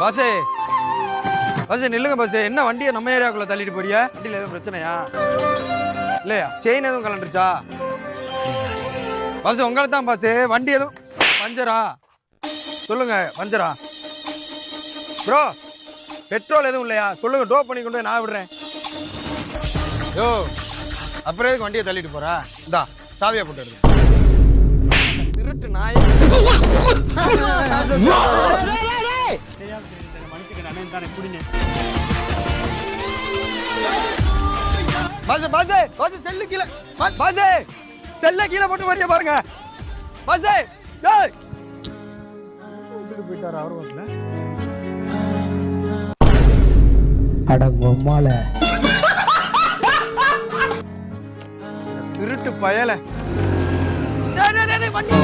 பாசே பாசே நில்லுங்க பாசே. என்ன வண்டியை நம்ம ஏரியாக்குள்ள தள்ளிட்டு போறியா? வண்டியில் எதுவும் பிரச்சனையா இல்லையா? செயின் எதுவும் கலண்டுருச்சா? பாசே உங்களை தான் பாசே. வண்டி எதுவும் பஞ்சரா? சொல்லுங்க பஞ்சரா? ப்ரோ பெட்ரோல் எதுவும் இல்லையா? சொல்லுங்க, டோப் பண்ணி கொண்டு போய் நான் விடுறேன். யோ அப்புறம் எதுக்கு வண்டியை தள்ளிட்டு போறா? இந்தா சாவியா போட்டு எடுங்க. திருட்டு நாய். பாசே பாசே பாசே செல்லு கீழே. பாசே செல்ல கீழே போட்டு வரைய பாருங்க. பாசே ஏய் வீட்டுக்கு போயிட்டாரு அவர் வீட்டுல. அட பொம்மால திருட்டு பயல. டேய் டேய் டேய் வண்டி